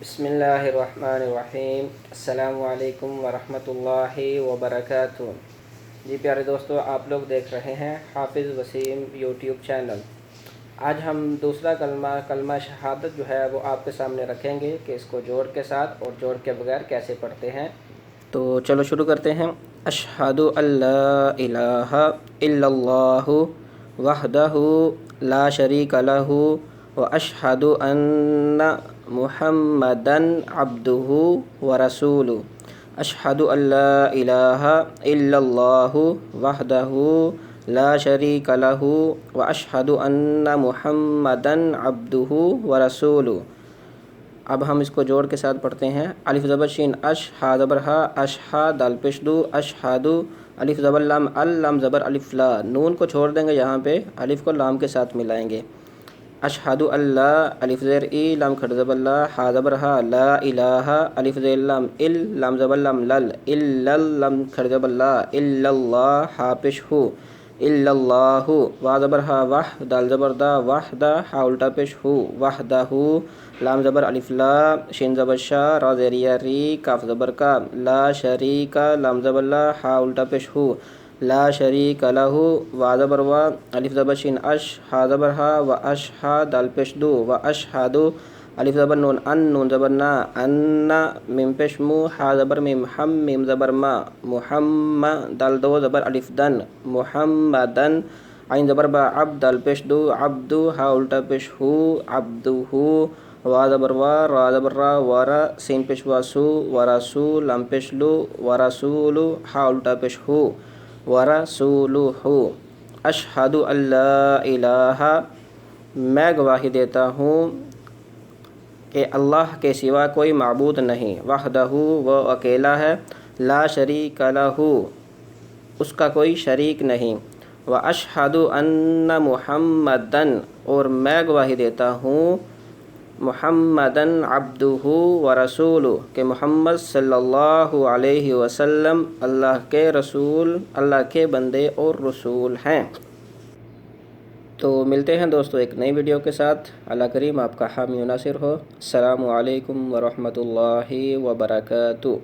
بسم اللہ الرحمن الرحیم۔ السلام علیکم ورحمۃ اللہ وبرکاتہ۔ جی پیارے دوستو، آپ لوگ دیکھ رہے ہیں حافظ وسیم یوٹیوب چینل۔ آج ہم دوسرا کلمہ شہادت جو ہے وہ آپ کے سامنے رکھیں گے کہ اس کو جوڑ کے ساتھ اور جوڑ کے بغیر کیسے پڑھتے ہیں۔ تو چلو شروع کرتے ہیں۔ اشہد ان لا الہ الا اللہ وحدہ لا شریک لہ واشہد ان محمدن عبدہ ورسولہ۔ اشہد ان لا الہ الا اللہ وحدہ لا شریک لہ واشہد ان محمدن عبدہ ورسولہ۔ اب ہم اس کو جوڑ کے ساتھ پڑھتے ہیں۔ الف زبر شین اش، ہا زبر ہا، اشہا دال پیش دو، اشہدو، الف زبر لام ال، لام زبر الف لا، نون کو چھوڑ دیں گے، یہاں پہ الف کو لام کے ساتھ ملائیں گے۔ اشہد اللہ، الف زیر ای، لام کھڑ زبر لا، ہا زبر ہا، لا الہ، الف زیر لام ال، لام زبر لام لل، الا، لام کھڑ زبر لا، الا اللہ، ہا پیش ہو، الا اللہ، وا زبر ہا وح، دال زبر دا، وحدہ، ہا الٹا پیش ہو، وحدہ، لام زبر الف لا، شین زبر شا، را زیر ری، کاف زبر کا، لا شریک، لام زبر لا، ہا الٹا پیش ہو، لا شریک لہ، وا زبر وا، الف زبر شین اش، ہا زبر ہا، و اشہا دال پیش دو، و اشہدو، الف زبر نون ان، نون زبر نا، ان، میم پیش مو، ہا زبر میم ہم، میم زبر ما، محمد، دال دو زبر الف دن، محمدن، عین زبر با، عبد دال پیش دو، عبدو، ہا الٹا پیش ہو، عبدو، وا زبر وا، را زبر را، ورا، سین پیش واسو، ورسو، لام پیش لو، ورسولو، ہا الٹا پیش ہو، ورسولہ۔ اشہد ان لا الہ، میں گواہی دیتا ہوں کہ اللہ کے سوا کوئی معبود نہیں، وحدہ، وہ اکیلا ہے، لا شریک لہ، اس کا کوئی شریک نہیں، واشہد ان محمدن، اور میں گواہی دیتا ہوں محمدن عبدہ ورسولہ، کہ محمد صلی اللہ علیہ وسلم اللہ کے رسول، اللہ کے بندے اور رسول ہیں۔ تو ملتے ہیں دوستو ایک نئی ویڈیو کے ساتھ۔ اللہ کریم آپ کا حامی و ناصر ہو۔ السلام علیکم ورحمۃ اللہ وبرکاتہ۔